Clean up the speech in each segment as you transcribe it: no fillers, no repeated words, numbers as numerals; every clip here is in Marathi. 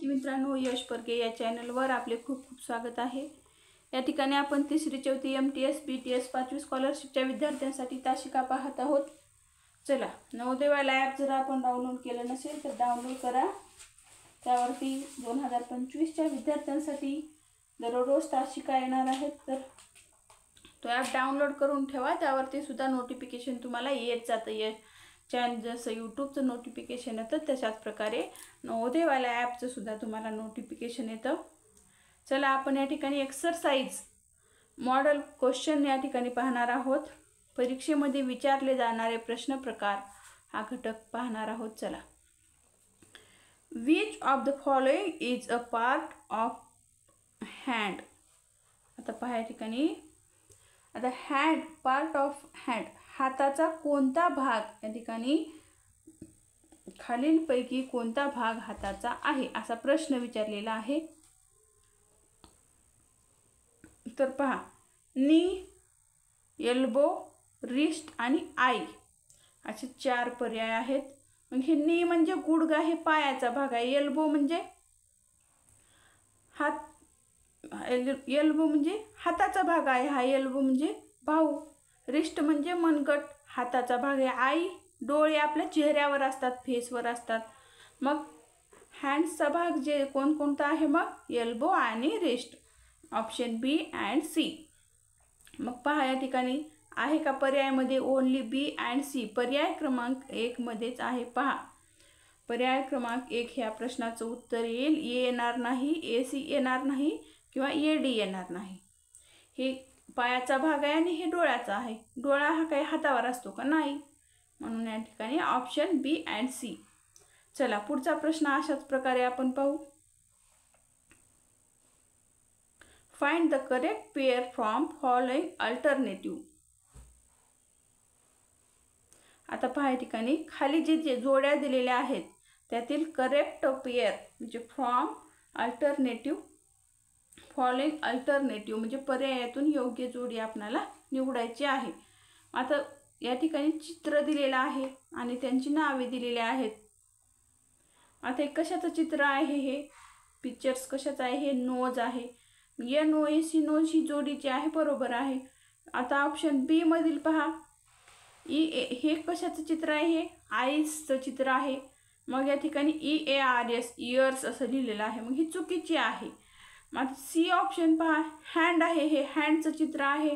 विद्यार्थी मित्रांनो, यश परके या चॅनलवर आपले खूप खूप स्वागत आहे। या ठिकाणी आपण तिसरी चौथी MTS BTS 5वी स्कॉलरशिपच्या विद्यार्थ्यांसाठी तासिका पाहत आहोत। चला, नवोदयवाला ॲप जर आपण डाउनलोड केलं नसेल तर डाउनलोड करा। त्यावरती 2025च्या विद्यार्थ्यांसाठी दररोज तासिका येणार आहेत, तर तो ॲप डाउनलोड करून ठेवा। त्यावरती सुद्धा नोटिफिकेशन तुम्हाला येत जातं। चॅनल जसं यूट्यूबचं नोटिफिकेशन येतं तशाच प्रकारे नवोदयवाला ॲपचं सुद्धा तुम्हाला नोटिफिकेशन येतं। चला, आपण या ठिकाणी एक्सरसाइज मॉडेल क्वेश्चन या ठिकाणी पाहणार आहोत। परीक्षेमध्ये विचारले जाणारे प्रश्न प्रकार हा घटक पाहणार आहोत। चला, which of the following is a part of hand. आता पहा या ठिकाणी, आता हँड, पार्ट ऑफ हँड, हाताचा कोणता भाग, या ठिकाणी खालीलपैकी कोणता भाग हाताचा आहे असा प्रश्न विचारलेला आहे। तर पहा, नी, एल्बो, रिस्ट आणि आई असे 4 पर्याय आहेत। मग हे नी म्हणजे गुडघा, हे पायाचा भाग आहे। एल्बो म्हणजे हात, एल्बो म्हणजे हाताचा भाग आहे, हा एल्बो म्हणजे बाहू। रिस्ट म्हणजे मनगट, हाताचा भाग आहे। आई, डोळे आपल्या चेहऱ्यावर असतात, फेसवर असतात। मग हँड्सचा भाग जे कोणकोणता आहे, मग एल्बो आणि wrist, option B and C. मग पहा या ठिकाणी आहे का पर्यायामध्ये ओनली बी अँड सी, पर्याय क्रमांक 1 मध्येच आहे। पहा, पर्याय क्रमांक 1 ह्या प्रश्नाचं उत्तर येईल ए येणार नाही, AC येणार नाही किंवा AD येणार नाही। हे पायाचा भाग आहे आणि हे डोळ्याचा आहे। डोळा हा काही हातावर असतो का? नाही, म्हणून या ठिकाणी ऑप्शन बी अँड सी। चला, पुढचा प्रश्न अशाच प्रकारे आपण पाहू। Find the correct pair from following alternative. आता पहा या ठिकाणी खाली जे जोड्या दिलेल्या आहेत त्यातील करेक्ट पेअर म्हणजे फ्रॉम अल्टरनेटिव्ह, फॉलोइंग अल्टरनेटिव्ह म्हणजे पर्यायातून योग्य जोडी आपल्याला निवडायची आहे। आता या ठिकाणी चित्र दिलेलं आहे आणि त्यांची नावे दिलेली आहेत। आता हे कशाचं चित्र आहे? हे पिक्चर्स कशाचं आहे? हे नोज आहे। NOS नोज ही जोडी जी आहे बरोबर आहे। आता ऑप्शन बी मधील पहा, हे कशाचं चित्र आहे? हे आईजचं चित्र आहे। मग या ठिकाणी EARS, इयर्स असं लिहिलेलं आहे, मग ही चुकीची आहे। मग सी ऑप्शन पहा, हँड आहे, हे हँडचं चित्र आहे।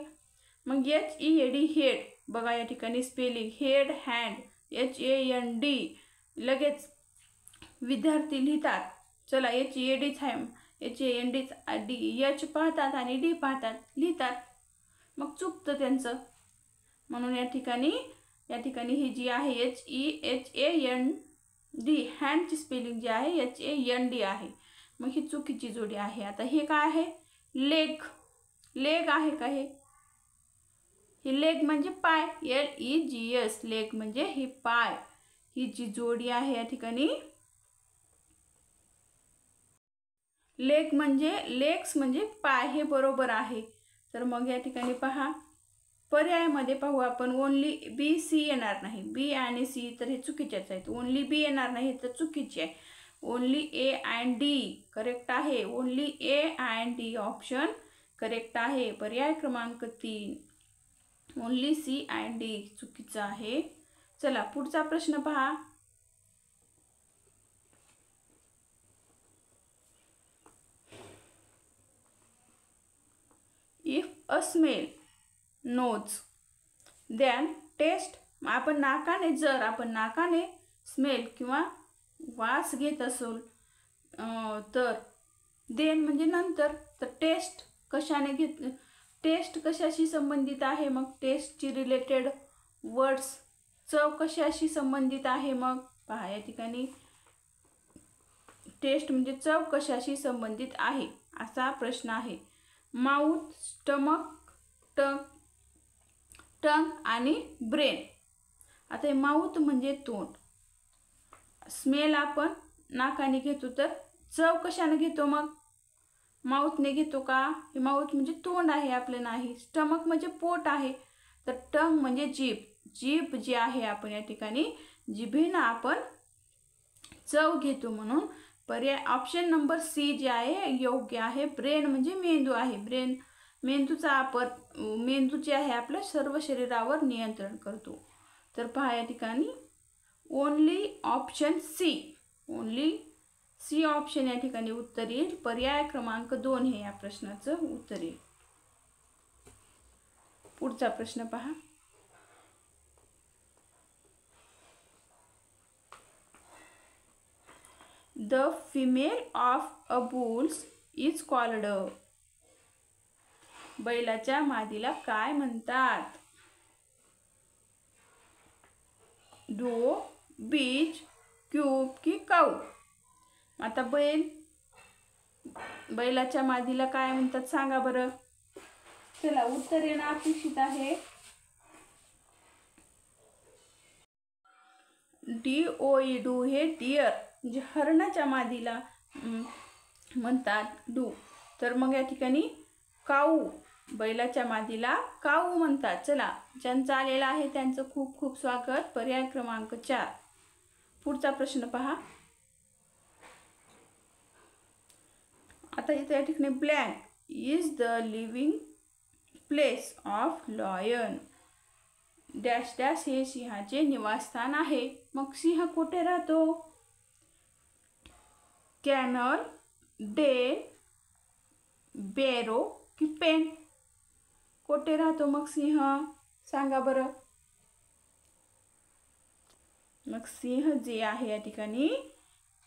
मग HEAD, हेड, बघा या ठिकाणी स्पेलिंग हेड, हँड, HAND लगेच विद्यार्थी लिहितात। चला, HEADच आहे, HAND, H पाहतात आणि D पाहतात, लिहितात, मग चुकतं त्यांचं। म्हणून या ठिकाणी ही जी आहे HEHAND, हँडची स्पेलिंग जी आहे HAND आहे, मग ही चुकीची जोडी आहे। आता हे काय आहे? लेग, लेग आहे का? हे लेग म्हणजे पाय, LEGS, लेग म्हणजे हे पाय, ही जी जोडी आहे या ठिकाणी लेग म्हणजे लेग्स म्हणजे पाय, हे बरोबर आहे। तर मग या ठिकाणी पहा, पर्यायामध्ये पाहू आपण, ओनली बी, सी येणार नाही, बी आणि सी तर हे चुकीचेच आहेत। ओनली बी येणार नाही तर चुकीचे आहे। Only A and D correct आहे। Only A and D option correct आहे। पर्याय क्रमांक 3 ओनली सी अँड डी चुकीचं आहे। चला, पुढचा प्रश्न पहा। If a smell nose then taste, आपण नाकाने, जर आपण नाकाने स्मेल किंवा वास घेत असोल तर देन म्हणजे नंतर, तर टेस्ट कशाने घेत, टेस्ट कशाशी संबंधित आहे? मग टेस्टची रिलेटेड वर्ड्स, चव कशाशी संबंधित आहे? मग पहा या ठिकाणी टेस्ट म्हणजे चव कशाशी संबंधित आहे असा प्रश्न आहे। माउथ, स्टमक, टंग आणि ब्रेन। आता हे माउथ म्हणजे तोंड, स्मेल आपण नाकाने घेतो, तर चव कशाने घेतो? मग माउथने घेतो का? हे माउथ म्हणजे तोंड आहे आपलं, नाही। स्टमक म्हणजे पोट आहे, तर टंग म्हणजे जीभ, जीभ जी आहे आपण या ठिकाणी जिभेनं आपण चव घेतो, म्हणून पर्याय ऑप्शन नंबर सी जे आहे योग्य आहे. ब्रेन म्हणजे मेंदू आहे. मेंदूचा मेंदू जे आहे आपल्या सर्व शरीरावर नियंत्रण करतो. तर पहा या ठिकाणी ओनली ऑप्शन सी ऑप्शन या ठिकाणी उत्तर येईल. पर्याय क्रमांक 2 हे या प्रश्नाचं उत्तर येईल. पुढचा प्रश्न पहा. The female of a bull is called. बैलाच्या मादीला काय म्हणतात? डो, बीच, क्यूब की काऊ? आता बैलाच्या मादीला काय म्हणतात सांगा बरं. चला उत्तर येणं अपेक्षित आहे. DOE डू हे डिअर म्हणजे हरणाच्या मादीला म्हणतात डू. तर मग या ठिकाणी काऊ, बैलाच्या मादीला काऊ म्हणतात. चला ज्यांचं आलेलं आहे त्यांचं खूप खूप स्वागत. पर्याय क्रमांक 4. पुढचा प्रश्न पहा. आता इथे या ठिकाणी blank is the living place of lion dash dash हे सिंहाचे निवासस्थान आहे. मग सिंह कुठे राहतो? कॅनल, डेन, बेरो की पेन? कुठे राहतो मग सिंह सांगा बरं. मग सिंह जे आहे या ठिकाणी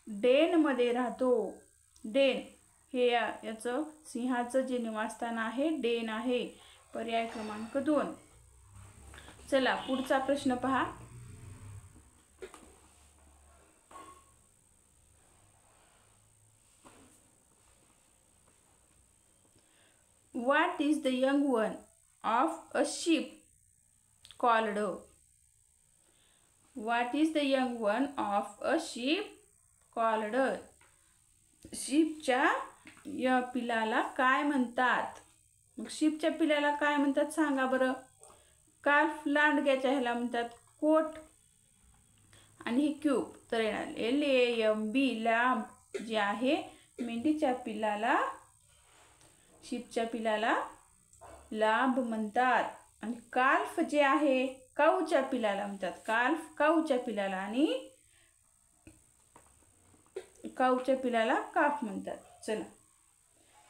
डेन मध्ये राहतो. डेन हे याचं सिंहाचं जे निवासस्थान आहे डेन आहे. पर्याय क्रमांक 2. चला पुढचा प्रश्न पहा. What is the young one of a sheep called? What is the young one of a sheep called? शीपच्या या पिलाला काय म्हणतात? मग शीपच्या पिलाला काय म्हणतात सांगा बरं. काल्फ लांडग्याच्या ह्याला म्हणतात कोट आणि ही क्यूब. तर येणार LAMB लांब जे आहे मेंढीच्या पिलाला शीपच्या पिलाला लांब म्हणतात. आणि काल्फ जे आहे काऊच्या पिलाला म्हणतात. काल्फ काऊच्या पिलाला आणि काऊच्या पिलाला काफ म्हणतात. चला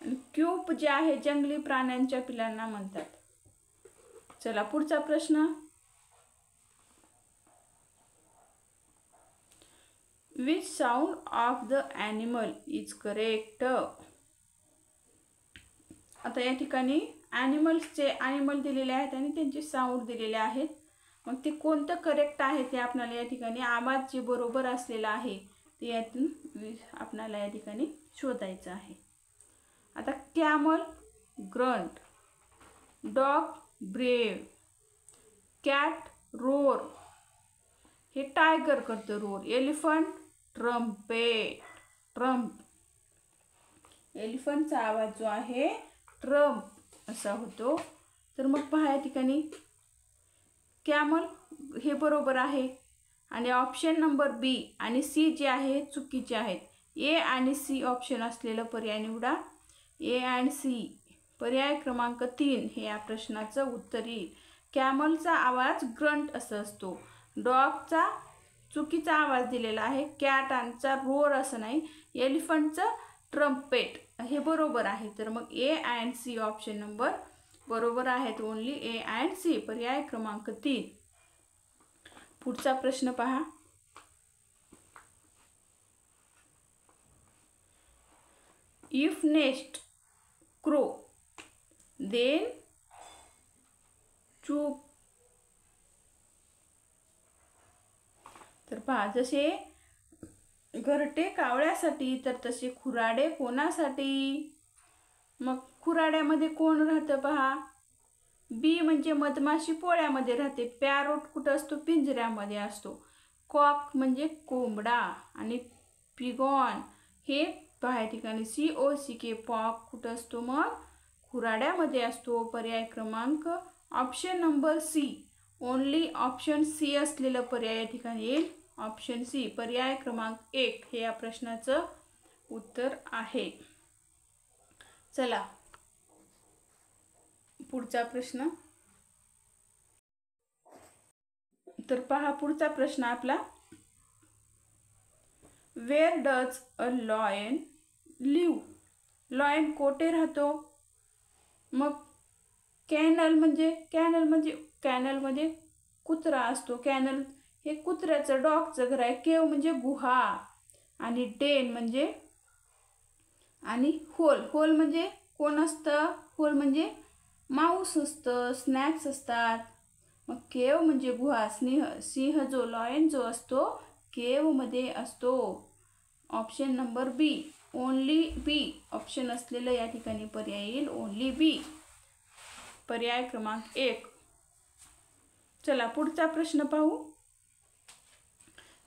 आणि क्यूब जे आहे जंगली प्राण्यांच्या पिलांना म्हणतात. चला पुढचा प्रश्न. Which sound of the animal is correct? आता या ठिकाणी ॲनिमल दिलेले आहेत आणि त्यांचे साऊंड दिलेले आहेत. मग ते कोणतं करेक्ट आहे ते आपल्याला या ठिकाणी आवाज जे बरोबर असलेला आहे ते यातून आपल्याला या ठिकाणी शोधायचं आहे. आता camel grunt, dog brave, cat roar हे टायगर करतं रोर. Elephant trump. एलिफंटचा आवाज जो आहे ट्रम्प असा होतो. तर मग पहा या ठिकाणी कॅमल हे बरोबर आहे आणि ऑप्शन नंबर बी आणि सी जे आहे चुकीचे आहेत. ए आणि सी ऑप्शन असलेलं पर्याय निवडा. A and C. पर्याय क्रमांक 3 हे या प्रश्नाचं उत्तर येईल. कॅमलचा आवाज ग्रंट असं असतो. डॉगचा चुकीचा आवाज दिलेला आहे. कॅटचा रोर असं नाही. एलिफंटचं ट्रम्पेट हे बरोबर आहे. तर मग A and C option number बरोबर आहेत. Only A and C. पर्याय क्रमांक 3. पुढचा प्रश्न पहा. इफ नेस्ट क्रो देन चूप. तर पहा जसे घरटे कावळ्यासाठी तर तसे खुराडे कोणासाठी? मग खुराड्यामध्ये कोण राहतं पहा. बी म्हणजे मधमाशी पोळ्यामध्ये राहते. पॅरोट कुठं असतो? पिंजऱ्यामध्ये असतो. कॉक म्हणजे कोंबडा आणि पिगॉन हे पहा ठिकाणी COCK पॉक कुठं असतो? मग खुराड्यामध्ये असतो. पर्याय क्रमांक option number C. Only option C असलेलं पर्याय या ठिकाणी येईल. Option C. पर्याय क्रमांक 1 हे या प्रश्नाचं उत्तर आहे. चला पुढचा प्रश्न. तर पहा पुढचा प्रश्न आपला, where does a lion live? Lion कोठे राहतो? मग कॅनल मध्ये कुत्रा असतो. कॅनल हे कुत्र्याचं, डॉगचं घर आहे. केव म्हणजे गुहा, आणि डेन म्हणजे, आणि होल म्हणजे कोण असतं? होल म्हणजे माऊस असतं, स्नॅक्स असतात. मग केव म्हणजे गुहा. सिंह जो, लॉयन जो असतो केव मध्ये असतो. ऑप्शन नंबर बी, ओनली बी ऑप्शन असलेलं या ठिकाणी पर्याय येईल, ओनली बी, पर्याय क्रमांक 1. चला पुढचा प्रश्न पाहू.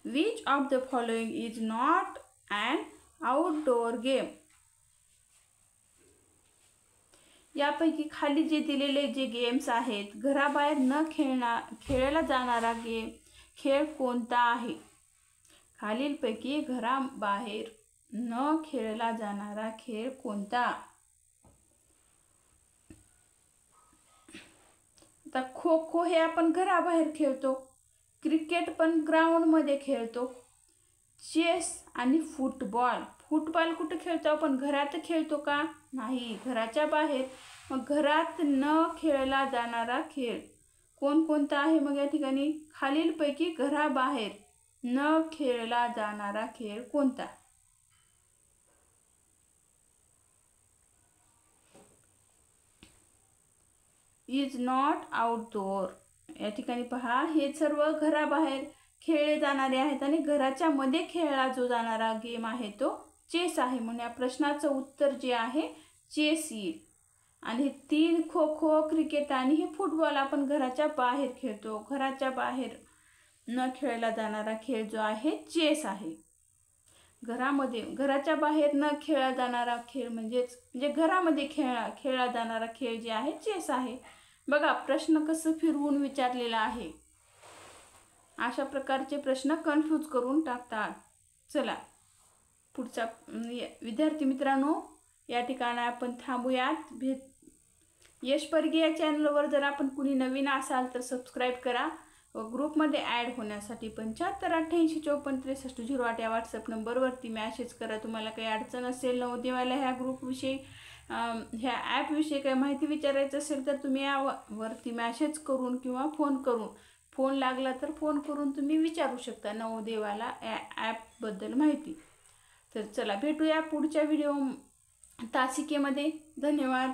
Which of the following is not an outdoor game? यापैकी खाली जे दिलेले जे गेम्स आहेत, घराबाहेर न खेळला जाणारा खेळ कोणता आहे? खालीलपैकी घराबाहेर न खेळला जाणारा खेळ कोणता? आता खो खो हे आपण घराबाहेर खेळतो. क्रिकेट पण ग्राउंड मध्ये खेळतो. चेस आणि फुटबॉल कुठे खेळतो आपण? घरात खेळतो का? नाही, घराच्या बाहेर. मग घरात न खेळला जाणारा खेळ कोणता आहे? मग या ठिकाणी खालीलपैकी घराबाहेर न खेळला जाणारा खेळ कोणता? Is not outdoor. या ठिकाणी पहा, हे सर्व घराबाहेर खेळले जाणारे आहेत, आणि घराच्या मध्ये खेळला जो जाणारा गेम आहे तो चेस आहे. म्हणून या प्रश्नाचं उत्तर जे आहे चेस येईल. आणि 3 खो खो, क्रिकेट आणि हे फुटबॉल आपण घराच्या बाहेर खेळतो. घराच्या बाहेर न खेळला जाणारा खेळ जो आहे चेस आहे. घराच्या बाहेर न खेळला जाणारा खेळ म्हणजे घरामध्ये खेळला जाणारा खेळ जे आहे चेस आहे. बघा प्रश्न कसं फिरवून विचारलेला आहे. अशा प्रकारचे प्रश्न कन्फ्यूज करून टाकतात. चला पुढचा, विद्यार्थी मित्रांनो या ठिकाणी आपण थांबूयात. यश परगे या चॅनलवर जर आपण कुणी नवीन असाल तर सबस्क्राईब करा, व ग्रुपमध्ये ॲड होण्यासाठी 7588546308 या व्हॉट्सअप नंबरवरती मॅसेज करा. तुम्हाला काही अडचण असेल, नवोदयवाला ह्या ग्रुपविषयी, ह्या ॲपविषयी काही माहिती विचारायचं असेल तर तुम्ही यावरती मॅसेज करून किंवा फोन लागला तर फोन करून तुम्ही विचारू शकता नवोदयवाला या ॲपबद्दल माहिती. तर चला भेटूया पुढच्या व्हिडिओ तासिकेमध्ये. धन्यवाद.